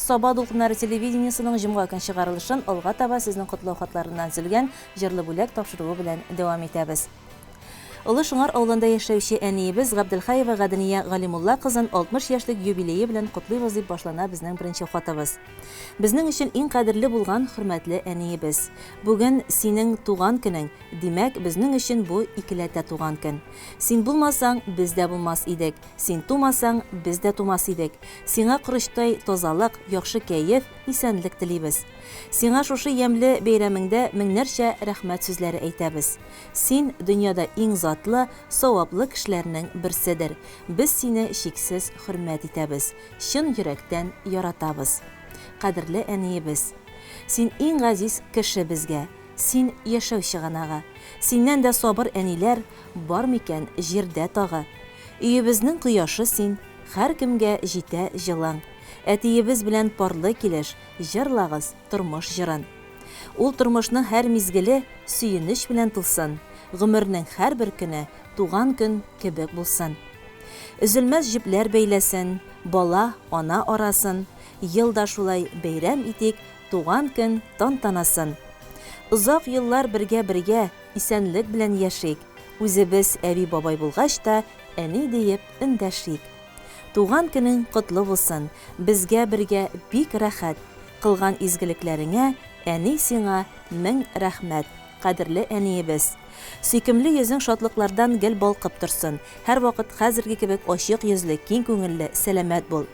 Саба дулкыннары телевидениесының җомга көн чыгарылышын алга таба сезнең котлау хатларыннан зөлгән җырлы бүләк тапшыруы белән дәвам итәбез. Улы Шуңар авылында яшәүче әниебез Габделхаева Гадания Галимулла кызын 60 яшьлек юбилее белән котлыйбыз дип башлана безнең беренче хатыбыз. Безнең өчен иң кадерле булган хөрмәтле әниебез. Бүген синең туган көнең, димәк безнең өчен бу икеләтә туган көн. Син булмасаң, без дә булмас идек. Син тумасаң, без дә тумас идек. Сиңа курыштай тазалык, яхшы кәеф, исәнлек телибез. Сиңа шушы ямьле бәйрәмеңдә меңнәрчә рәхмәт сүзләре әйтәбез. Син дөньяда иң затлы, саваплы кешеләрнең берседер. Без сине шиксез хөрмәт итәбез. Чын йөрәктән яратабыз. Кадерле әниебез, син иң газиз кеше безгә. Син яшәү чыганагы. Синнән дә сабыр әниләр бар микән җирдә тагы. Өебезнең кояшы син, һәр кемгә җитә җылың. Әтиебез белән парлы килеш, җырлагыз тормыш җырын. Ул тормышның һәр мизгеле сөенеч белән тулсын. Гомернең һәр бер көне туган көн кебек булсын. Üzülмәс җипләр бәйләсен, бала ана арасын. Елда шулай бәйрәм итик, туган көн тантанасын. Узак еллар бергә-бергә исәнлек белән яшик. Үзебез әби бабай булгач та әни диеп эндәшик. Туган көнең котлы булсын. Безгә бергә бик рәхәт. Кылган изгелекләреңә әни сиңа мең рәхмәт. Кадерле әниебез. Сөйкемле йөзең шатлыклардан гел балкып торсын. Һәр вакыт хәзерге кебек ачык йөзле, киң күңелле, сәламәт бул.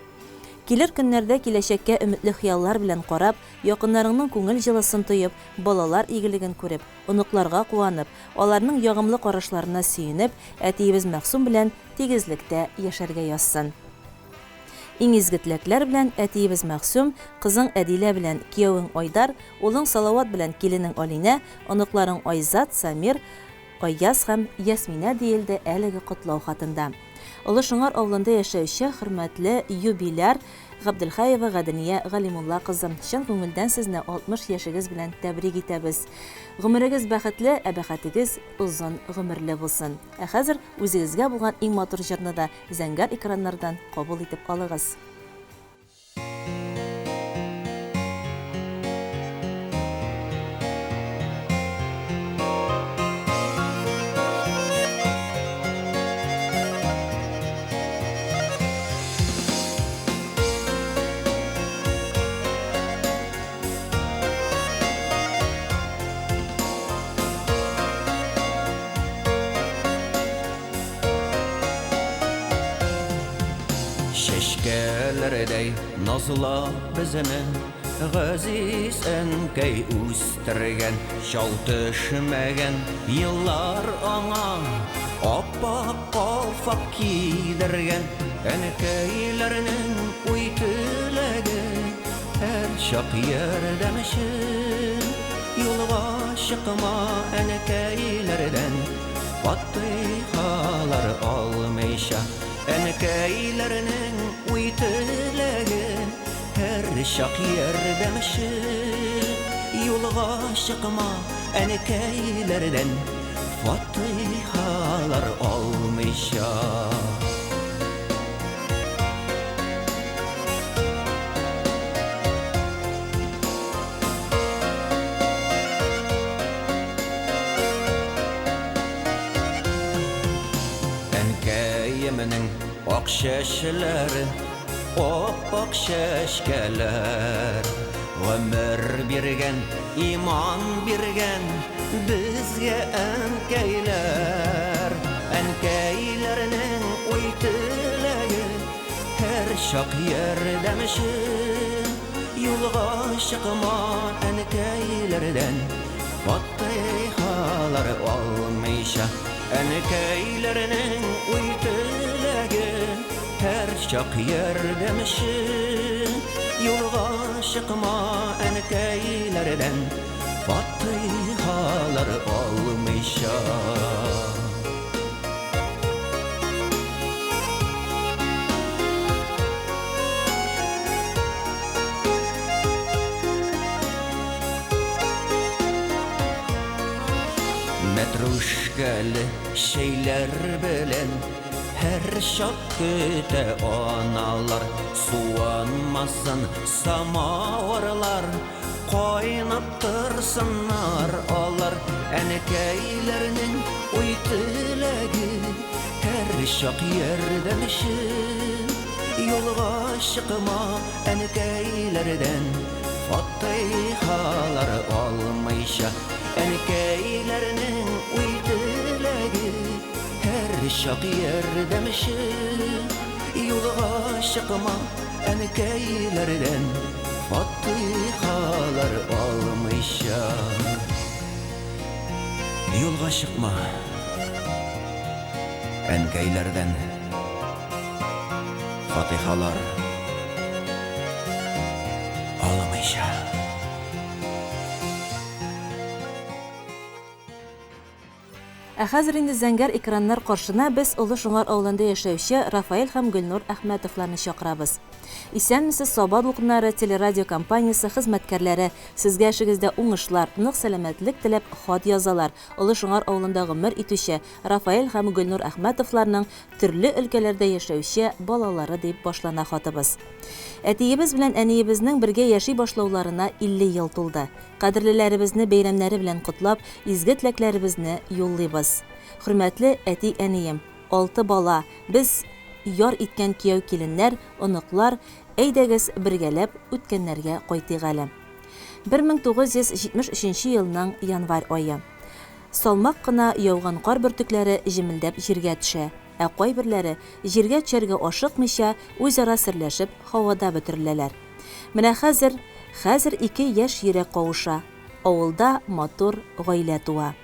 Килер көннәрдә киләчәккә өметле хыяллар белән карап, якыннарыңның күңел җылысын тоеп, балалар игелеген күреп, оныкларга куанып, аларның ягымлы карашларына сөенеп, әтиебез Мәхсум белән тигезлектә яшәргә язсын. Иң изге теләкләр белән әтиебез Мәхсум, кызың Әдилә белән кияүең Айдар, улың Салават белән киленең Алинә, оныкларың Айзат, Самир, Аяз һәм Ясминә диелде әлеге котлау хатында. Улы Шуңар авылында яшәүче хөрмәтле юбиляр Габделхаева Гадания Галимулла кызым, чын күңелдән сезне 60 яшегез белән тәбрик итәбез. Гомерегез бәхетле, бәхетегез узын гомерле булсын. Ә хәзер үзегезгә булган иң матур җырны да зәңгәр экраннардан кабул итеп алыгыз. Şeşkelerday nazla bizini Gaziz ənkəy üstürgən Şal düşməgən yıllar ana Appak qalfaq kiydirgən Ənkəylərinin uytüləgə Hər şaq yerdəmişin Yolğa şıqma ənkəylərdən Fatihələr almayşa Ənkəylərinin uytüləgən Hər şaq yerdəmişin Yolğa şıqma ənkəylərdən Fatihələr almayşa Ənkəyiminin ak şəşləri Oppak şəşkələr Ömür birgən, iman birgən Bizgə ənkəylər Ənkəylərinin uytüləgi Hər şaq yerdəmişin Yolğa şıqma ənkəylərdən Fatihələr almayşa Ənkəylərinin uytüləgi Hər şaq yerdəmişin Yolğa şıqma ənkəylərdən Fatihələr almayşa Metruşkalı şeyler bilen Her şak küte analar Суанмасын самавырлар, Қойнап тұрсынар алар. Әнекейлерінің ой тілегі, Әр шақ ердемішін. Yolga çıkma enkeylerden, Fatiha'lar almayışa. Enkeylerinin uydilegi, Her şak yerdemişi. Yolga çıkma enkeylerden, Fatiha'lar almayışa. Yolga çıkma enkeylerden, Fatihalar alamayışa. Хәзер инде зәңгәр экраннар каршына без Олы Шуңар авылында яшәүче Рафаэль һәм Гөлнур Әхмәтовларны чакырабыз. Исәнмесез, Саба дулкыннары телерадио компаниясе хезмәткәрләре, сезгә эшегездә уңышлар, нык сәламәтлек теләп хат язалар. Олы Шуңар авылында гомер итүче Рафаэль һәм Гөлнур Әхмәтовларның төрле өлкәләрдә яшәүче балалары дип башлана хатыбыз. Әтиебез белән әниебезнең бергә яши башлауларына 50 ел тулды. Кадерлеләребезне бәйрәмнәре белән котлап, изге теләкләребезне юллыйбыз. Хөрмәтле әти-әнием, 6 бала, без яр иткән кияү киленнәр, оныклар, әйдәгез бергәләп үткәннәргә кайтыйк әле. 1973 елның январь айы. Салмак кына яуган кар бөртекләре җимелдәп җиргә төшә. Ә кайберләре җиргә төшәргә ашыкмыйча үзара серләшеп һавада бөтереләләр. Менә хәзер 2 яшь йөрәк кавыша. Авылда матур гаилә туа.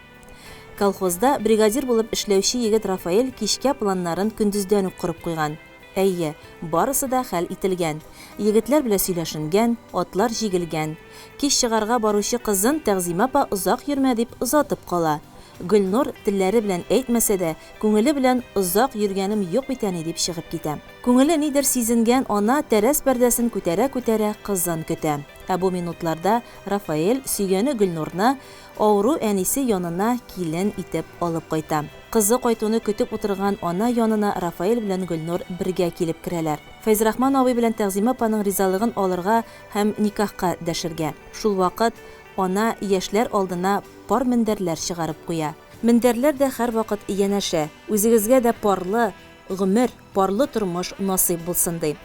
Колхозда бригадир булып эшләүче егет Рафаэль кичкә планнарын көндездән үк корып куйган. Әйе, барысы да хәл ителгән. Егетләр белән сөйләшенгән, атлар җигелгән. Кич чыгарга баручы кызын Тәгъзимә апа озак йөрмә дип озатып кала. Гөлнур телләре белән әйтмәсә дә, күңеле белән озак йөргәнем юк бит әни дип чыгып китә. Күңеле нидер сизенгән ана тәрәс пәрдәсен күтәрә кызын көтә. Ә бу минутларда Рафаэль сөйгәне Гөлнурны авыру әнисе янына килен итеп алып кайта. Кызы кайтуны көтеп утырган ана янына Рафаэль белән Гөлнур бергә килеп керәләр. Фәйзрахман абый белән Тәгъзимә апаның ризалыгын алырга һәм никахка дәшергә. Шул вакыт ана яшьләр алдына пар мендәрләр чыгарып куя. Мендәрләр дә һәр вакыт янәшә. Үзегезгә дә парлы гомер, парлы тормыш насыйп булсын ди.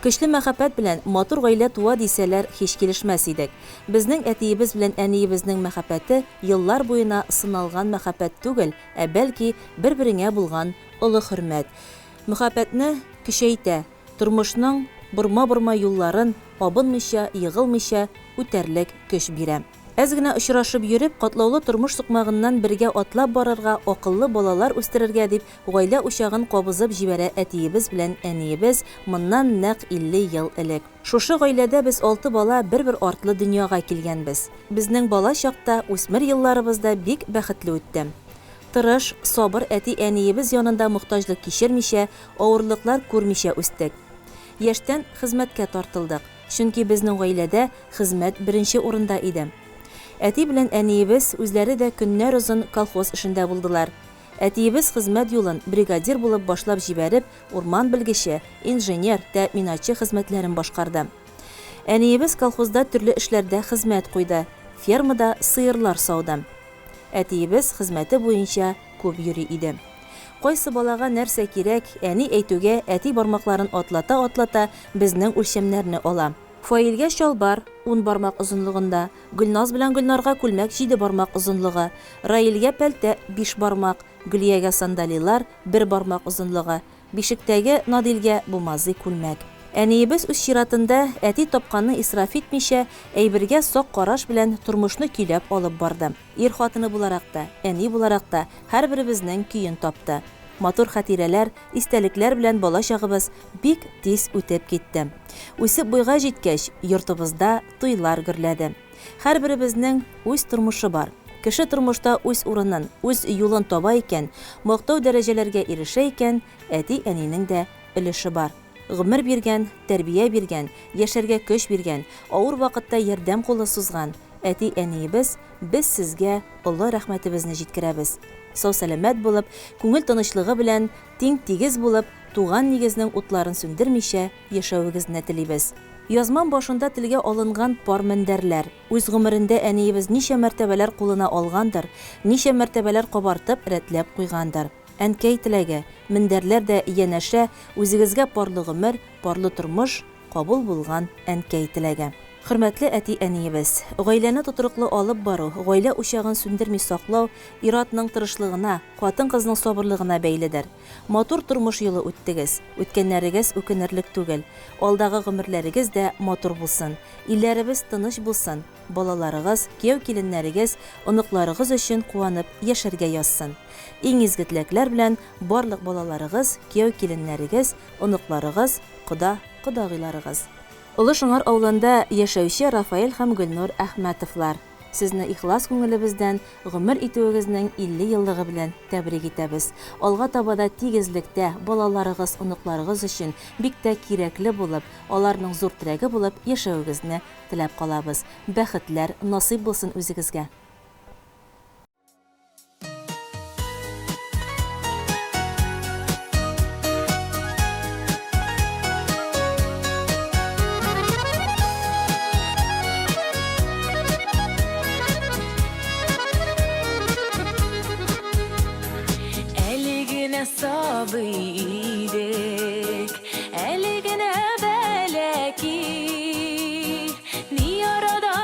Көчле мәхәббәт белән матур гаилә туа дисәләр һич килешмәс идек. Безнең әтиебез белән әниебезнең мәхәббәте еллар буена сыналган мәхәббәт түгел, ә бәлки бер-береңә булган олы хөрмәт. Мәхәббәтне көчәйтә, тормышның бурма юлларын абынмыйча, егылмыйча үтәрлек көч бирә. Әз генә очрашып йөреп, катлаулы тормыш сукмагыннан бергә атлап барырга, акыллы балалар үстерергә дип, гаилә учагын кабызып җибәрә әтиебез белән әниебез моннан нәкъ 50 ел элек. Шушы гаиләдә без 6 бала бер артлы дөньяга килгәнбез. Безнең бала чакта үсмер елларыбызда бик бәхетле үтте. Тырыш, сабыр әти-әниебез янында мохтаҗлык кичермичә, авырлыклар күрмичә үстек. Яшьтән хезмәткә тартылдык, чөнки безнең гаиләдә хезмәт беренче урында иде. Әти белән әниебез үзләре дә көннәр узын колхоз эшендә булдылар. Әтиебез хезмәт юлын бригадир булып башлап җибәреп, урман белгече, инженер, тәэминатчы хезмәтләрен башкарды. Әниебез колхозда төрле эшләрдә хезмәт куйды, фермада сыерлар сауды. Әтиебез хезмәте буенча күп йөри иде. Кайсы балага нәрсә кирәк, әни әйтүгә әти бармакларын атлата безнең үлчәмнәрне ала. Фаилгә чалбар 10 бармак озынлыгында, Гөлназ белән Гөлнарга күлмәк 7 бармак озынлыгы, Раилгә пәлтә 5 бармак, Гөлиягә сандалилар 1 бармак озынлыгы, бишектәге Надилгә бумазый күлмәк. Әниебез үз чиратында әти тапканны исраф итмичә, әйбергә сак караш белән тормышны көйләп алып барды. Ир хатыны буларак та, әни буларак та һәрберебезнең көен тапты. Матур хатирәләр, истәлекләр белән бала чагыбыз бик тиз үтеп китте. Үсеп буйга җиткәч, йортыбызда туйлар гөрләде. Һәрберебезнең үз тормышы бар. Кеше тормышта үз урынын, үз юлын таба икән, мактау дәрәҗәләргә ирешә икән, әти-әнинең дә өлеше бар. Гомер биргән, тәрбия биргән, яшәргә көч биргән, авыр вакытта ярдәм кулы сузган әти-әниебез, без сезгә олы рәхмәтебезне җиткерәбез. Сау-сәламәт булып, күңел тынычлыгы белән, тиң-тигез булып, туган нигезнең утларын сүндермичә яшәвегезне телибез. Язман башында телгә алынган пар мендәрләр. Үз гомерендә әниебез ничә мәртәбәләр кулына алгандыр, ничә мәртәбәләр кабартып рәтләп куйгандыр. Әнкәй теләге, мендәрләр дә янәшә үзегезгә парлы гомер, парлы тормыш кабул булган әнкәй теләге. Хөрмәтле әти-әниебез, гаиләне тотрыклы алып бару, гаилә учагын сүндерми саклау иратның тырышлыгына, хатын-кызның сабырлыгына бәйледер. Матур тормыш юлы үттегез. Үткәннәрегез үкенерлек түгел. Алдагы гомерләрегез дә матур булсын. Илләребез тыныч булсын. Балаларыгыз, кияү киленнәрегез, оныкларыгыз өчен куанып яшәргә язсын. Иң изге теләкләр белән барлык балаларыгыз, кияү киленнәрегез, оныкларыгыз, кодагыйларыгыз. Улы Шуңар авылында яшәүче Рафаэль һәм Гөлнур Әхмәтовлар. Сезне ихлас күңелебездән гомер итүегезнең 50 еллыгы белән тәбрик итәбез. Алга табада тигезлектә балаларыгыз, оныкларыгыз өчен бик тә кирәкле булып, аларның зур теләге булып яшәүегезне теләп калабыз. Бәхетләр насыйп булсын үзегезгә. Sabıydık, eligine belki. Ni arada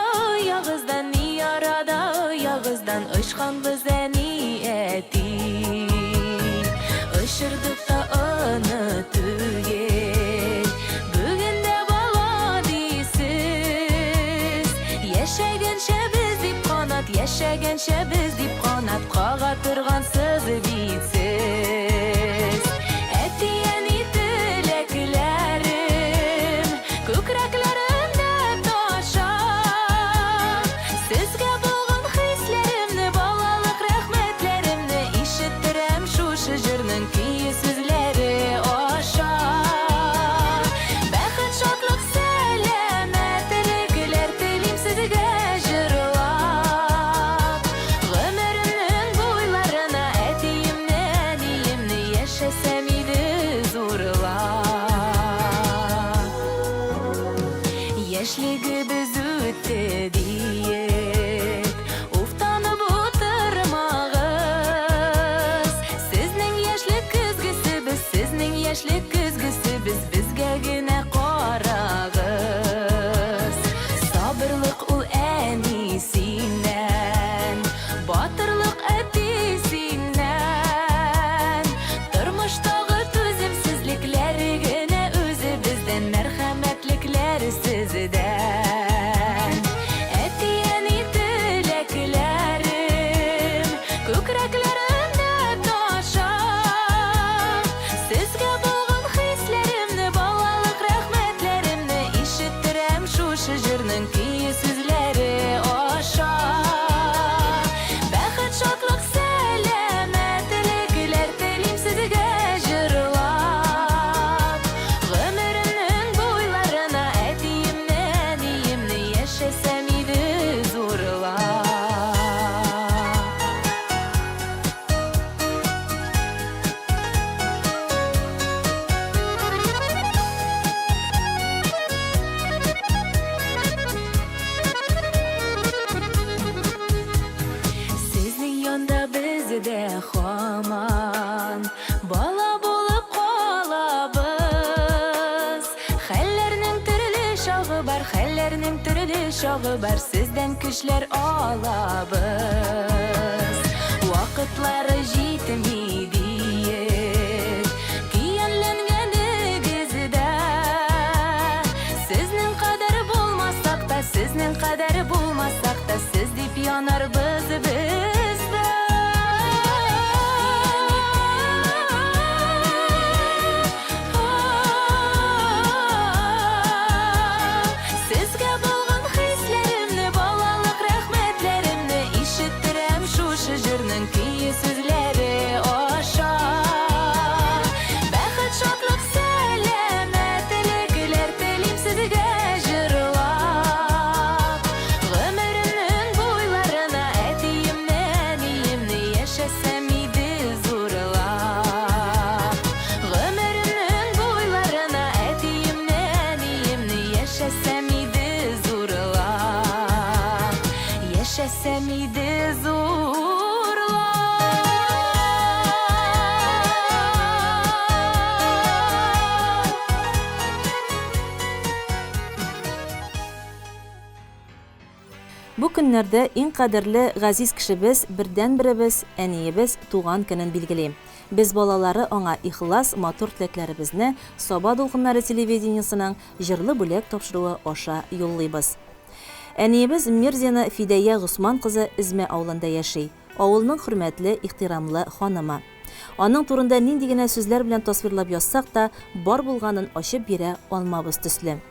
yağızdan ışkan bize niyeti. Işırdık da unutuyuk, bugün de bala diysiz. Yaşagenşe biz dip kanat, kağa tırgansız bitsiz. Etiyeni dileklerim, kükreklerimde taşar. Sizge bulgun hislerimni, balalık rahmetlerimni, işittirem şu şıcırның kiyi sözleri aşar. Bәхет, şadlık, selametlikler tilim sizge jırlap. Gümürümün boylarına etiyimni yaşasam idi zorlap. Yaşligimiz ötті deyip, uftanıp oturmağız. Sizning yaşlik küzgüsü biz, bizge gine qarağız. Sabırlık ul enisinden, batırlık etisinden. Turmuştağı tüzümsüzlikler gine özü bizden, merhametlikler sizden. Etiyeni dileklerim, kükreklerimde taşar. Sizge bulgun hislerimni, balalık rahmetlerimni, işittirem şu şıcırның kiyi sözleri aşar. Bәхет, şadlık, selametlikler tilim sizge jırlap. Gümürümün boylarına etiyimni yaşasam idi zorlap. Sizning yonda bizde haman bala bo'lib qolabız. Xallarning turli şog'i bar, sizden kuchlar olabız. Vaqtlari yetmeydi kiyanlanganingizda. Sizning qadar bo'lmasak da, siz deb yonar bizda. Sizge bulgun hislerimni, balalık rahmetlerimni, işittirem şu şıcırның kiyi sözleri aşar. Bәхет, şadlık, selametlikler tilim sizge jırlap. Gümürümün boylarına etiyimni Яшәсәм иде зурлап, яшәсәм иде зурлап. Бу көннәрдә иң кадерле газиз кешебез, бердән-беребез, әниебез туган көнен билгели. Без балалары аңа ихлас, матур теләкләребезне Саба дулкыннары телевидениесының җырлы бүләк тапшыруы аша юллыйбыз. Әниебез Мирзина Фидая Госман кызы Измә авылында яши. Авылның хөрмәтле, ихтирамлы ханымы. Аның турында нинди генә сүзләр белән тасвирлап язсак та, бар булганын ачып бирә алмабыз төсле.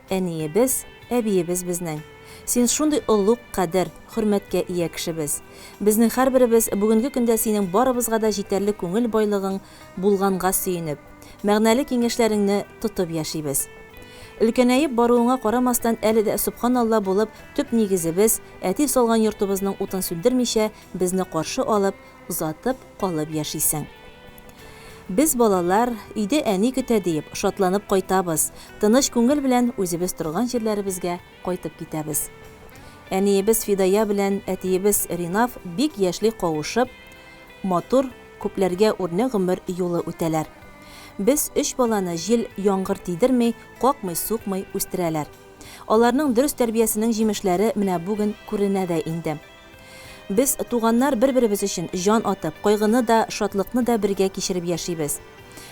Әниебез, әбиебез безнең. Син шундый олуг кадер, хөрмәткә ия кешебез. Безнең һәрберебез бүгенге көндә синең барыбызга да җитәрлек күңел байлыгың булганга сөенеп, мәгънәле киңәшләреңне тотып яшибез. Өлкәнәеп баруыңа карамастан, әле дә субханалла булып, төп нигезебез, әти салган йортыбызның утын сүндермичә, безне каршы алып, узатып калып яшисең. Без балалар өйдә әни көтә диеп шатланып кайтабыз. Тыныч күңел белән үзебез торган җирләребезгә кайтып китәбез. Әниебез Фидая белән әтиебез Ринав бик яшьли кавышып, матур, күпләргә үрнәк гомер юлы үтәләр. Без 3 баланы җил, яңгыр тидерми, какмый, сукмый үстерәләр. Аларның дөрес тәрбиясенең җимешләре менә бүген күренә дә инде. Без туганнар бер-беребез өчен җан атып, кайгыны да, шатлыкны да бергә кичереп яшибез.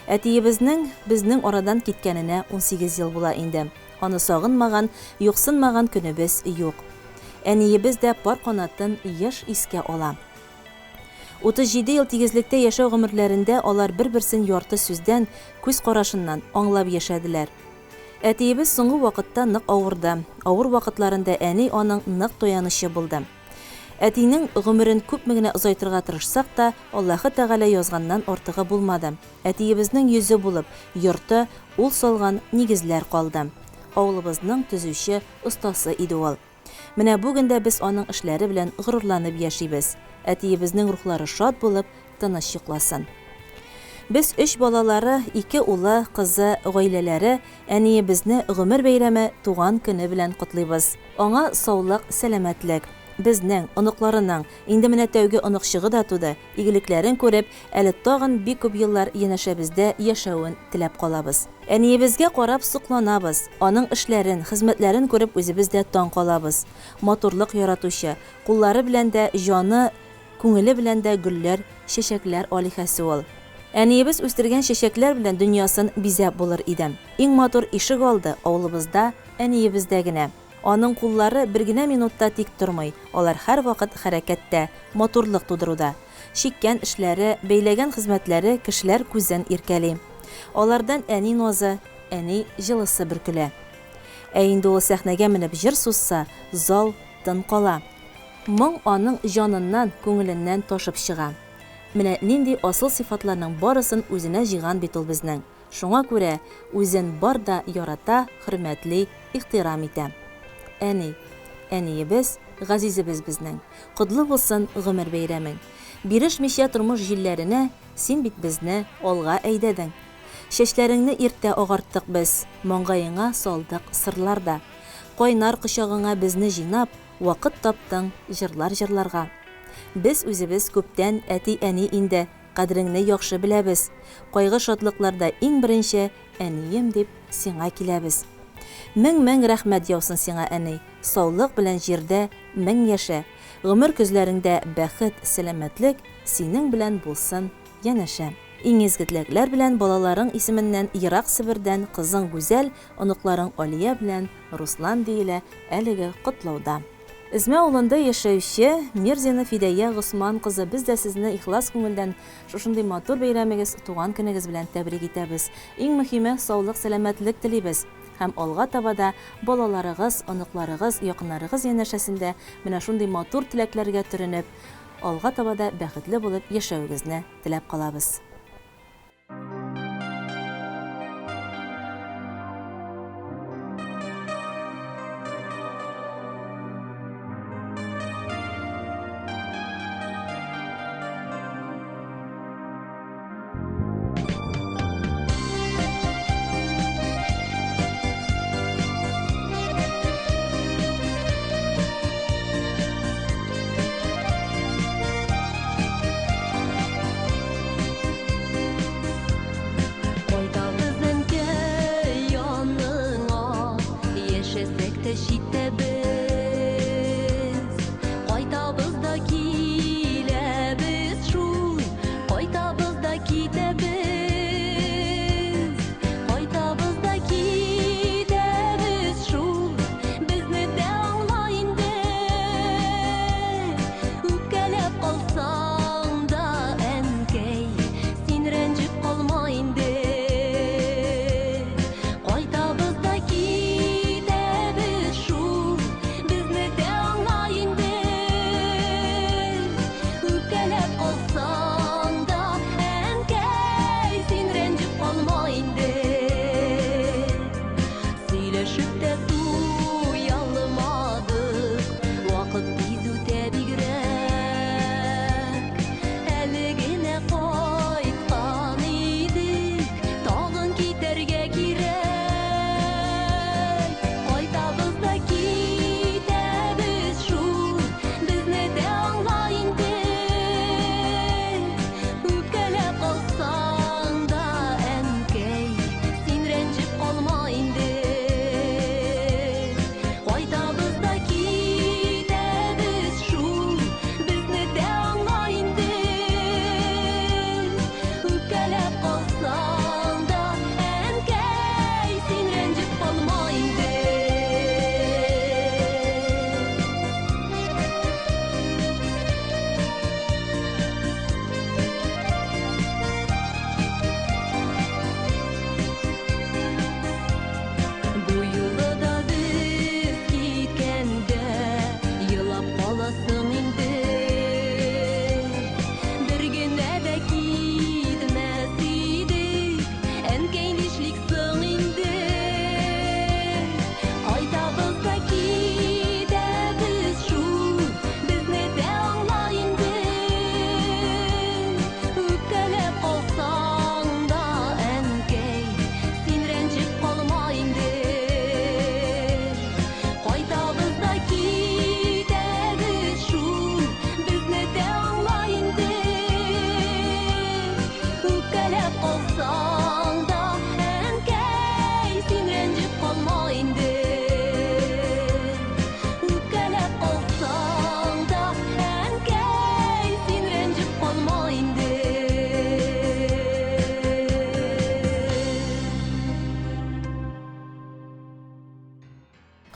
Әтиебезнең безнең арадан киткәненә 18 ел була инде. Аны сагынмаган, юксынмаган көнебез юк. Әниебез дә пар канатын яшь искә ала. 37 ел тигезлектә яшәү гомерләрендә алар бер-берсен ярты сүздән, күз карашыннан аңлап яшәделәр. Әтиебез соңгы вакытта нык авырды. Авыр вакытларында әни аның нык тоянычы булды. Әтинең гомерен күпме генә озайтырга тырышсак та, Аллаһы Тәгалә язганнан артыгы булмады. Әтиебезнең йөзе булып, йорты ул салган нигезләр калды. Авылыбызның төзүче остасы иде ул. Менә бүген дә без аның эшләре белән горурланып яшибез. Әтиебезнең рухлары шат булып, тыныч йокласын. Без 3 балалары, 2 улы, кызы, гаиләләре әниебезне гомер бәйрәме, туган көне белән котлыйбыз. Аңа саулык, сәламәтлек. Безнең оныкларының инде менә тәүге оныкчыгы да туды. Игелекләрен күреп, әле тагын бик күп еллар янәшәбездә яшәвен теләп калабыз. Әниебезгә карап сукланабыз. Аның эшләрен, хезмәтләрен күреп үзебез дә таң калабыз. Матурлык яратучы, куллары белән дә җаны, күңеле белән дә гөлләр, чәчәкләр алихәсе ул. Әниебез үстергән чәчәкләр белән дөньясын бизәп булыр иде. Иң матур ишек алды авылыбызда, әниебездә генә. Аның куллары бер генә минутта тик тормый. Алар һәр вакыт хәрәкәттә, матурлык тудыруда. Шиккән эшләре, бәйләгән хезмәтләре кешеләр күзен иркәли. Алардан әни назы, әни җылысы бөркелә. Инде ул сәхнәгә менеп җыр сузса, зал тын кала. Моң аның җаныннан, күңеленнән ташып чыга. Менә нинди асыл сыйфатларның барысын үзенә җыйган бит ул безнең. Шуңа күрә үзен бар да ярата, хөрмәтли, ихтирам итә. Әни, әниебез, газизебез безнең. Котлы булсын гомер бәйрәмең. Бирешмичә тормыш җилләренә син бит безне алга әйдәдең. Чәчләреңне иртә агарттык без, маңгаеңа салдык сырларда. Кайнар кочагыңа безне җыйнап, вакыт таптың җырлар җырларга. Без үзебез күптән әти-әни инде, кадереңне яхшы беләбез. Кайгы шатлыкларда иң беренче әнием дип сиңа киләбез. Мең рәхмәт яусын сиңа, әни. Саулык белән җирдә мең яшә. Гомер көзләреңдә бәхет, сәламәтлек синең белән булсын янәшә. Иң изге теләкләр белән балаларың исеменнән Ерак Себердән кызың Гүзәл, оныкларың Алия белән Руслан диелә әлеге котлауда. Измә авылында яшәүче Мирзина Фидая Госман кызы, без дә сезне ихлас күңелдән шушындый матур бәйрәмегез, туган көнегез белән тәбрик итәбез. Иң мөһиме саулык, сәламәтлек телибез. Һәм алга табада балаларыгыз, оныкларыгыз, якыннарыгыз янәшәсендә менә шундый матур теләкләргә төренеп, алга табада бәхетле булып яшәүегезне теләп калабыз. шитебез кайтабыз да килебез шул кайтабыз да китебез кайтабыз да китебез шул безне дә аңла инде үпкәләп калсаң да әнкәй син рәнҗеп калма инде кайтабыз да китәбез шул безне дә аңла инде үпкәләп калсаң да әнкәй син рәнҗеп калма инде сөйләшеп тә туя алмадык вакыт тиз үтә бигрәк әле генә кайткан идек тагын китәргә кирәк кайтабыз да китәбез шул безне дә аңла инде үпкәләп калсаң да әнкәй син рәнҗеп калма инде кайтабыз да китәбез шул безне дә аңла инде үпкәләп калсаң да әнкәй син рәнҗеп калма инде Бу юлы да без киткәндә елап каласың инде бер генә дә китмәс идек әнкәй нишлик соң инде кайтабыз да китәбез шул безне дә аңла инде үпкәләп калсаң да әнкәй син рәнҗеп калма инде кайтабыз да китәбез шул безне дә аңла инде үпкәләп калсаң да әнкәй син рәнҗеп калма инде үпкәләп калсаң да әнкәй син рәнҗеп калма инде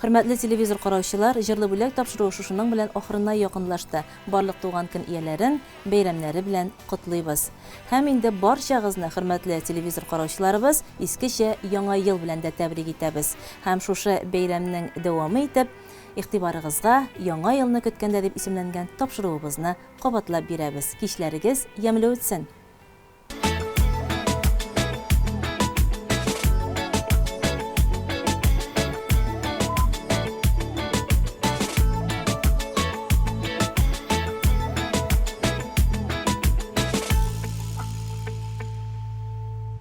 Хөрмәтле телевизор караучылар, җырлы бүләк тапшыруы шушының белән ахырына якынлашты. Барлык туган көн ияләрен бәйрәмнәре белән котлыйбыз. Һәм инде барчагызны, хөрмәтле телевизор караучыларыбыз, искечә яңа ел белән дә тәбрик итәбез. Һәм шушы бәйрәмнең дәвамы итеп, игътибарыгызга яңа елны көткәндә дип исемләнгән тапшыруыбызны кабатлап бирәбез. Кичләрегез ямьле үтсен.